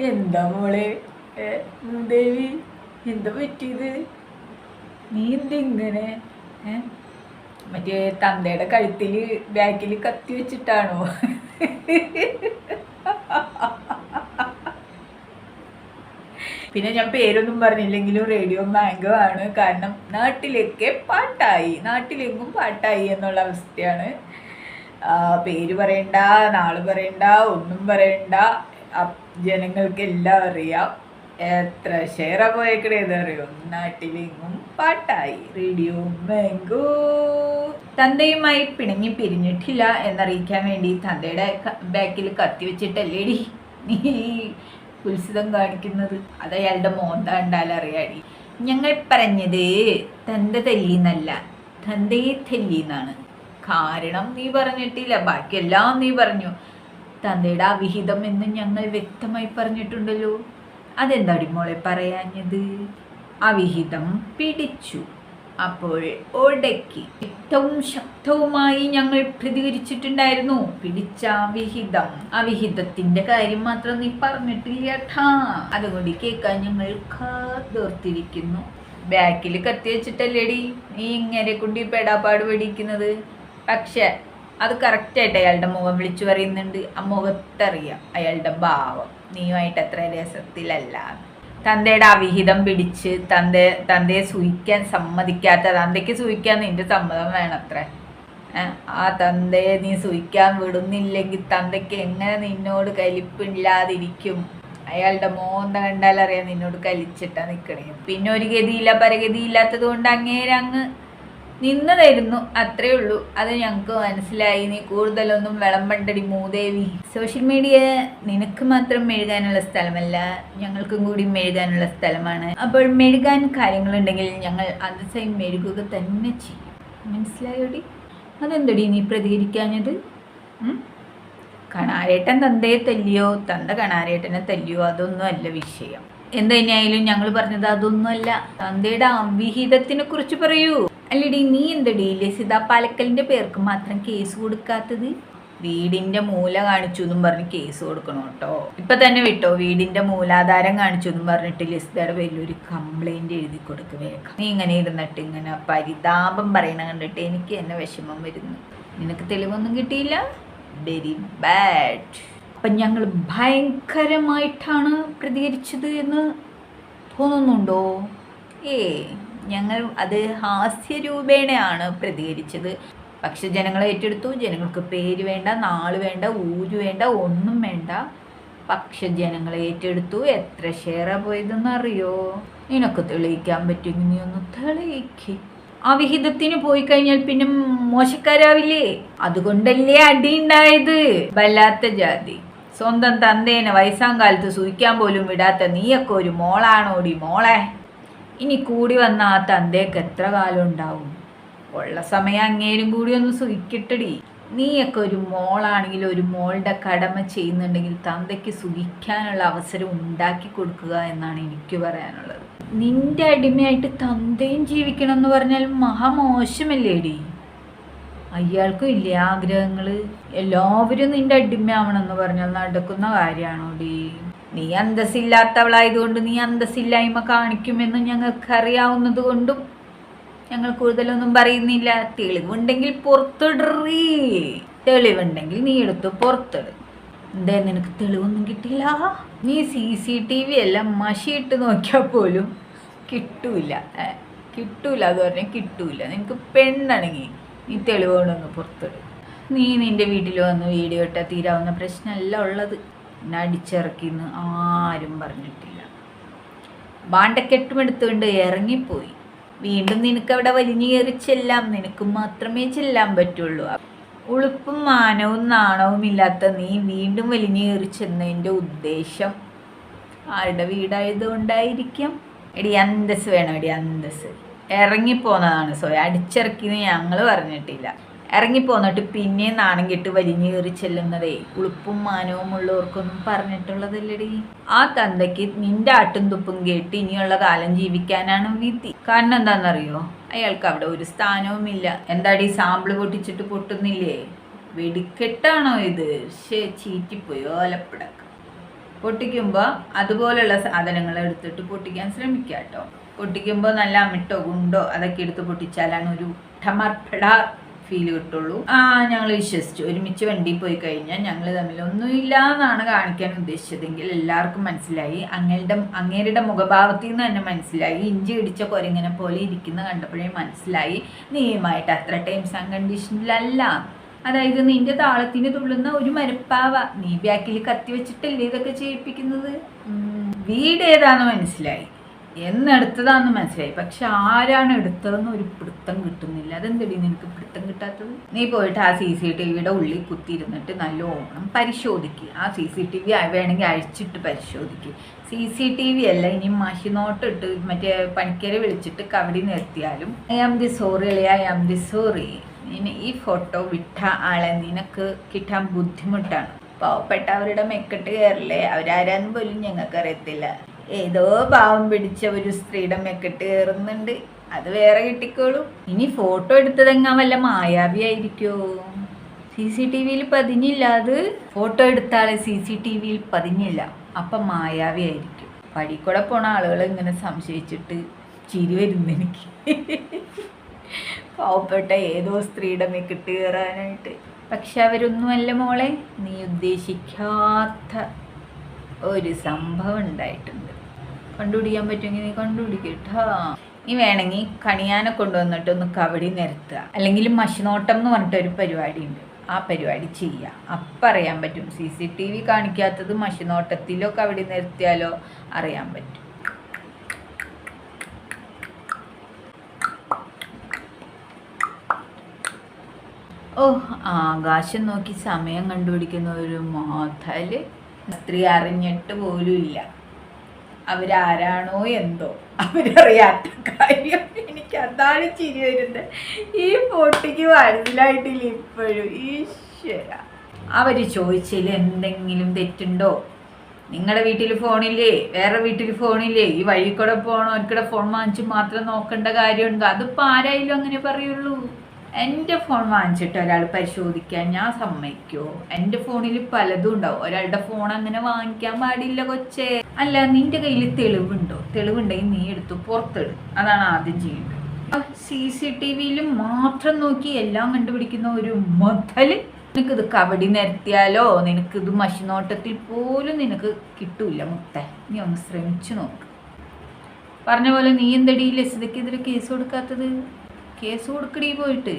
എന്താ മോളെ ദേവി, എന്താ പറ്റിയത്? നീ എന്തിങ്ങനെ മറ്റേ തന്തയുടെ കഴുത്തിൽ ബാക്കിൽ കത്തി വെച്ചിട്ടാണോ? പിന്നെ ഞാൻ പേരൊന്നും പറഞ്ഞില്ലെങ്കിലും റേഡിയോ മാംഗോ ആണ്. കാരണം നാട്ടിലൊക്കെ പാട്ടായി, നാട്ടിലെങ്ങും പാട്ടായി എന്നുള്ള അവസ്ഥയാണ്. പേര് പറയണ്ട, നാള് പറയണ്ട, ഒന്നും പറയണ്ട. ജനങ്ങൾക്ക് എല്ലാം അറിയാം. എത്ര ഷെയറാ പോയേക്കണേന്നറിയോ? നാട്ടിലെങ്ങും പാട്ടായി റേഡിയോ മാംഗോ. തന്തയുമായി പിണങ്ങി പിരിഞ്ഞിട്ടില്ല എന്നറിയിക്കാൻ വേണ്ടി തന്തയുടെ ബാക്കിൽ കത്തി വെച്ചിട്ടല്ലേടി നീ ഉത്സിതം കാണിക്കുന്നത്? അത് അയാളുടെ മോന്ത കണ്ടാലറിയാടി. ഞങ്ങൾ പറഞ്ഞത് തന്ത തല്ലിന്നല്ല, തന്തയെ തല്ലിന്നാണ്. കാരണം നീ പറഞ്ഞിട്ടില്ല, ബാക്കിയെല്ലാം നീ പറഞ്ഞു. തന്തയുടെ അവിഹിതം എന്ന് ഞങ്ങൾ വ്യക്തമായി പറഞ്ഞിട്ടുണ്ടല്ലോ. അതെന്താടി മോളെ പറയാഞ്ഞത്? അവിഹിതം പിടിച്ചു, അപ്പോൾ ഒടക്കി വ്യക്തവും ശക്തവുമായി ഞങ്ങൾ പ്രതികരിച്ചിട്ടുണ്ടായിരുന്നു. പിടിച്ച അവിഹിതം, അവിഹിതത്തിന്റെ കാര്യം മാത്രം നീ പറഞ്ഞിട്ടില്ല. അതുകൊണ്ട് കേൾക്കാൻ ഞങ്ങൾ കാതോർത്തിരിക്കുന്നു. ബാക്കിൽ കത്തി വെച്ചിട്ടല്ലേടി നീ ഇങ്ങനെ കൊണ്ട് പെടാപ്പാട് പിടിക്കുന്നത്? പക്ഷെ അത് കറക്റ്റായിട്ട് അയാളുടെ മുഖം വിളിച്ചു പറയുന്നുണ്ട്. ആ മുഖത്തറിയാം അയാളുടെ ഭാവം നീയുമായിട്ട് അത്ര രസത്തിലല്ല. തന്തയുടെ അവിഹിതം പിടിച്ച് തന്തയെ സൂഹിക്കാൻ സമ്മതിക്കാത്ത, തന്തയ്ക്ക് സൂഹിക്കാൻ നിന്റെ സമ്മതം വേണത്രേ. ആ തന്തയെ നീ സൂഹിക്കാൻ വിടുന്നില്ലെങ്കിൽ തന്തയ്ക്ക് എങ്ങനെ നിന്നോട് കലിപ്പില്ലാതിരിക്കും? അയാളുടെ മോന്ത കണ്ടാലറിയാം നിന്നോട് കലിച്ചിട്ടാ നിൽക്കണേ. പിന്നെ ഒരു ഗതിയില്ല പരഗതിയില്ലാത്തത് കൊണ്ട് അങ്ങ് നിന്നതായിരുന്നു, അത്രേ ഉള്ളൂ. അത് ഞങ്ങൾക്ക് മനസ്സിലായി. നീ കൂടുതലൊന്നും വിളമ്പണ്ടടി മൂദേവി. സോഷ്യൽ മീഡിയ നിനക്ക് മാത്രം മെഴുകാനുള്ള സ്ഥലമല്ല, ഞങ്ങൾക്കും കൂടി മെഴുകാനുള്ള സ്ഥലമാണ്. അപ്പോൾ മെഴുകാൻ കാര്യങ്ങളുണ്ടെങ്കിൽ ഞങ്ങൾ അതേസമയം മെഴുകുക തന്നെ ചെയ്യും. മനസ്സിലായോടി? അതെന്തടി നീ പ്രതികരിക്കാഞ്ഞത്? കണാരേട്ടൻ തന്തയെ തല്ലിയോ, തന്ത കണാരേട്ടനെ തല്ലിയോ, അതൊന്നും അല്ല വിഷയം. എന്തുതന്നെയായാലും ഞങ്ങൾ പറഞ്ഞത് അതൊന്നുമല്ല. തന്തയുടെ അവിഹിതത്തിനെ കുറിച്ച് പറയൂ. അല്ലടി, നീ എന്തടി ലസിത പാലക്കലിന്റെ പേർക്ക് മാത്രം കേസ് കൊടുക്കാത്തത്? വീടിന്റെ മൂല കാണിച്ചു എന്നും പറഞ്ഞ് കേസ് കൊടുക്കണം കേട്ടോ. ഇപ്പൊ തന്നെ വിട്ടോ, വീടിന്റെ മൂലാധാരം കാണിച്ചു എന്നും പറഞ്ഞിട്ട് ലസിതയുടെ പേരിൽ ഒരു കംപ്ലൈന്റ് എഴുതി കൊടുക്കുക വേഗം. നീ ഇങ്ങനെ ഇരുന്നിട്ട് ഇങ്ങനെ പരിതാപം പറയണ കണ്ടിട്ട് എനിക്ക് തന്നെ വിഷമം വരുന്നു. നിനക്ക് തെളിവൊന്നും കിട്ടിയില്ല? Very bad. അപ്പം ഞങ്ങൾ ഭയങ്കരമായിട്ടാണ് പ്രതികരിച്ചത് എന്ന് തോന്നുന്നുണ്ടോ? ഞങ്ങൾ അത് ഹാസ്യരൂപേണയാണ് പ്രതികരിച്ചത്. പക്ഷെ ജനങ്ങൾ ഏറ്റെടുത്തു. ജനങ്ങൾക്ക് പേര് വേണ്ട, നാള് വേണ്ട, ഊര് വേണ്ട, ഒന്നും വേണ്ട. പക്ഷെ ജനങ്ങൾ ഏറ്റെടുത്തു. എത്ര ഷെയറാ പോയതെന്ന് അറിയോ? നിനക്ക് തെളിയിക്കാൻ പറ്റുമെങ്കിൽ നീ ഒന്ന് തെളിയിക്ക്. അവിഹിതത്തിന് പോയി കഴിഞ്ഞാൽ പിന്നെ മോശക്കാരാവില്ലേ? അതുകൊണ്ടല്ലേ അടി ഉണ്ടായത്. വല്ലാത്ത ജാതി. സ്വന്തം തന്തേനെ വയസ്സാം കാലത്ത് സൂഹിക്കാൻ പോലും വിടാത്ത നീയൊക്കെ ഒരു മോളാണോടി മോളെ. ഇനി കൂടി വന്ന ആ തന്തയ്ക്ക് എത്ര കാലം ഉണ്ടാവും? ഉള്ള സമയം അങ്ങേരും കൂടി ഒന്ന് സുഖിക്കട്ടടി. നീയൊക്കെ ഒരു മോളാണെങ്കിൽ ഒരു മോളുടെ കടമ ചെയ്യുന്നുണ്ടെങ്കിൽ തന്തയ്ക്ക് സുഖിക്കാനുള്ള അവസരം ഉണ്ടാക്കി കൊടുക്കുക എന്നാണ് എനിക്ക് പറയാനുള്ളത്. നിന്റെ അടിമയായിട്ട് തന്തയും ജീവിക്കണം എന്ന് പറഞ്ഞാൽ മഹാമോശമല്ലേടി? അയാൾക്കും ഇല്ലേ ആഗ്രഹങ്ങൾ? എല്ലാവരും നിന്റെ അടിമയാവണമെന്ന് പറഞ്ഞാൽ നടക്കുന്ന കാര്യമാണോടി? നീ അന്തസ്സില്ലാത്തവളായതുകൊണ്ട് നീ അന്തസ്സില്ലായ്മ കാണിക്കുമെന്ന് ഞങ്ങൾക്കറിയാവുന്നത് കൊണ്ടും ഞങ്ങൾ കൂടുതലൊന്നും പറയുന്നില്ല. തെളിവുണ്ടെങ്കിൽ പുറത്തിടറി. തെളിവുണ്ടെങ്കിൽ നീ എടുത്തു പുറത്തിട്. എന്താ നിനക്ക് തെളിവൊന്നും കിട്ടില്ല? നീ CCTV എല്ലാം മഷിയിട്ട് നോക്കിയാൽ പോലും കിട്ടൂല. അത് പറഞ്ഞാൽ കിട്ടൂല. നിനക്ക് പെണ്ണാണെങ്കിൽ നീ തെളിവുകൊണ്ടൊന്ന് പുറത്തിട്. നീ നിന്റെ വീട്ടിൽ വന്ന് വീഡിയോ ഇട്ടാൽ തീരാവുന്ന പ്രശ്നമല്ല ഉള്ളത്. എന്നെ അടിച്ചിറക്കിന്ന് ആരും പറഞ്ഞിട്ടില്ല. ബാണ്ടക്കെട്ടുമെടുത്തുകൊണ്ട് ഇറങ്ങിപ്പോയി. വീണ്ടും നിനക്കവിടെ വലിഞ്ഞു കയറി ചെല്ലാം. നിനക്ക് മാത്രമേ ചെല്ലാൻ പറ്റുള്ളൂ. ഉളുപ്പും മാനവും നാണവും ഇല്ലാത്ത നീ വീണ്ടും വലിഞ്ഞു കയറി ചെന്നതിൻ്റെ ഉദ്ദേശം ആരുടെ വീടായതുകൊണ്ടായിരിക്കും? എടി അന്തസ് വേണം, എടി അന്തസ്. ഇറങ്ങിപ്പോന്നതാണ് സോയ. അടിച്ചിറക്കിന്ന് ഞങ്ങൾ പറഞ്ഞിട്ടില്ല. ഇറങ്ങിപ്പോന്നിട്ട് പിന്നെ നാണം കെട്ട് വലിഞ്ഞു കയറി ചെല്ലുന്നതേ ഉളുപ്പും മാനവും ഉള്ളവർക്കൊന്നും പറഞ്ഞിട്ടുള്ളതല്ലടി. ആ തന്തയ്ക്ക് നിന്റെ ആട്ടും തുപ്പും കേട്ട് ഇനിയുള്ള കാലം ജീവിക്കാനാണ് വിധി. കാരണം എന്താണെന്നറിയോ? അയാൾക്ക് അവിടെ ഒരു സ്ഥാനവുമില്ല. എന്താടി സാമ്പിള് പൊട്ടിച്ചിട്ട് പൊട്ടുന്നില്ലേ? വെടിക്കെട്ടാണോ ഇത്? ചീറ്റിപ്പോയോ ഓലപ്പടക്കം. പൊട്ടിക്കുമ്പോൾ അതുപോലുള്ള സാധനങ്ങൾ എടുത്തിട്ട് പൊട്ടിക്കാൻ ശ്രമിക്കുക കേട്ടോ. പൊട്ടിക്കുമ്പോൾ നല്ല അമിട്ടോ ഗുണ്ടോ അതൊക്കെ എടുത്ത് പൊട്ടിച്ചാലാണ് ഒരു ടമർപ്പട ഫീൽ കിട്ടുള്ളൂ. ഞങ്ങൾ വിശ്വസിച്ചു. ഒരുമിച്ച് വണ്ടിയിൽ പോയി കഴിഞ്ഞാൽ ഞങ്ങൾ തമ്മിൽ ഒന്നുമില്ല എന്നാണ് കാണിക്കാൻ ഉദ്ദേശിച്ചതെങ്കിൽ എല്ലാവർക്കും മനസ്സിലായി. അങ്ങേരുടെ മുഖഭാവത്തിൽ നിന്ന് തന്നെ മനസ്സിലായി. ഇഞ്ചി ഇടിച്ച കൊരങ്ങനെ പോലെ ഇരിക്കുന്ന കണ്ടപ്പോഴേ മനസ്സിലായി നീയുമായിട്ട് അത്ര ടൈംസ് ആൻഡ് കണ്ടീഷനിലല്ല. അതായത് നിന്റെ താളത്തിന് തുള്ളുന്ന ഒരു മരപ്പാവ. നീ ബാക്കിൽ കത്തി വെച്ചിട്ടല്ലേ ഇതൊക്കെ ചെയ്യിപ്പിക്കുന്നത്. വീട് ഏതാന്ന് മനസ്സിലായി, എന്നെടുത്തതാന്ന് മനസ്സിലായി. പക്ഷെ ആരാണ് എടുത്തതെന്ന് ഒരു പിടുത്തം കിട്ടുന്നില്ല. അതെന്തടി നിനക്ക് പിടുത്തം കിട്ടാത്തത്? നീ പോയിട്ട് ആ CCTVയുടെ ഉള്ളിൽ കുത്തിയിരുന്നിട്ട് നല്ലോണം പരിശോധിക്കുക. ആ CCTV വേണമെങ്കിൽ അഴിച്ചിട്ട് പരിശോധിക്കുക. CCTV അല്ല, ഇനി മഷിനോട്ടിട്ട് മറ്റേ പണിക്കരെ വിളിച്ചിട്ട് കവടി നിർത്തിയാലും ഐ ആം ദി സോറി അല്ലേ, ഐ ആം ദി സോറി. ഈ ഫോട്ടോ വിട്ട ആളെ നിനക്ക് കിട്ടാൻ ബുദ്ധിമുട്ടാണ്. പാവപ്പെട്ടവരുടെ മെക്കെട്ട് കയറില്ലേ, അവരാരാന്ന് പോലും ഞങ്ങൾക്ക് അറിയത്തില്ല. ഏതോ പാവം പിടിച്ച ഒരു സ്ത്രീയുടെ മെക്കെട്ട് കയറുന്നുണ്ട്, അത് വേറെ കിട്ടിക്കോളൂ. ഇനി ഫോട്ടോ എടുത്തതെങ്ങാൻ വല്ല മായാവി ആയിരിക്കുമോ? CCTVയിൽ പതിഞ്ഞില്ല. അത് ഫോട്ടോ എടുത്ത ആളെ CCTVയിൽ പതിഞ്ഞില്ല, അപ്പം മായാവി ആയിരിക്കും. വഴിക്കൂടെ പോണ ആളുകൾ ഇങ്ങനെ സംശയിച്ചിട്ട് ചിരി വരുന്നു എനിക്ക്. പാവപ്പെട്ട ഏതോ സ്ത്രീയുടെ മെക്കിട്ട് കയറാനായിട്ട്. പക്ഷെ അവരൊന്നുമല്ല മോളെ, നീ ഉദ്ദേശിക്കാത്ത ഒരു സംഭവം ഉണ്ടായിട്ടുണ്ട്. കണ്ടുപിടിക്കാൻ പറ്റുമെങ്കിൽ നീ കണ്ടുപിടിക്കട്ടോ. നീ വേണമെങ്കിൽ കണിയാനെ കൊണ്ടുവന്നിട്ട് ഒന്ന് കവടി നിരത്തുക, അല്ലെങ്കിൽ മഷിനോട്ടം എന്ന് പറഞ്ഞിട്ടൊരു പരിപാടിയുണ്ട്, ആ പരിപാടി ചെയ്യുക. അപ്പം അറിയാൻ പറ്റും. CCTV കാണിക്കാത്തത് മഷിനോട്ടത്തിലോ കവടി നിരത്തിയാലോ അറിയാൻ പറ്റും. ആകാശം നോക്കി സമയം കണ്ടുപിടിക്കുന്ന ഒരു മോഹൻലാല് സ്ത്രീ അറിഞ്ഞിട്ട് പോലും ഇല്ല. അവരാരാണോ എന്തോ അവരറിയാത്ത കാര്യം. എനിക്ക് അതാണ് ചിരി വരുന്നത്. ഈ പൊട്ടിക്ക് മനസ്സിലായിട്ടില്ല ഇപ്പോഴും. ഈശ്വര, അവർ ചോദിച്ചതിൽ എന്തെങ്കിലും തെറ്റുണ്ടോ? നിങ്ങളുടെ വീട്ടിൽ ഫോണില്ലേ, വേറെ വീട്ടിൽ ഫോണില്ലേ? ഈ വഴി കൂടെ പോകണവർക്കിടെ ഫോൺ വാങ്ങിച്ച് മാത്രം നോക്കേണ്ട കാര്യമുണ്ടോ? അതിപ്പോൾ ആരായാലും അങ്ങനെ പറയുള്ളൂ. എൻ്റെ ഫോൺ വാങ്ങിച്ചിട്ട് ഒരാൾ പരിശോധിക്കാൻ ഞാൻ സമ്മതിക്കുമോ? എൻ്റെ ഫോണിൽ പലതും ഉണ്ടാവും. ഒരാളുടെ ഫോൺ അങ്ങനെ വാങ്ങിക്കാൻ പാടില്ല കൊച്ചേ. അല്ല, നിൻ്റെ കയ്യിൽ തെളിവുണ്ടോ? തെളിവുണ്ടെങ്കിൽ നീ എടുത്തു പുറത്തിട്. അതാണ് ആദ്യം ചെയ്യേണ്ടത്. CCTVയിൽ മാത്രം നോക്കി എല്ലാം കണ്ടുപിടിക്കുന്ന ഒരു മുതല്. നിനക്കിത് കവടി നിരത്തിയാലോ നിനക്കിത് മഷിനോട്ടത്തിൽ പോലും നിനക്ക് കിട്ടൂല മുത്തേ. നീ ഒന്ന് ശ്രമിച്ചു നോക്ക്. പറഞ്ഞ പോലെ നീ എന്തടി ലസിതയ്ക്കെതിരെ കേസ് കൊടുക്കാത്തത്? കേസ് കൊടുക്കടി പോയിട്ട്.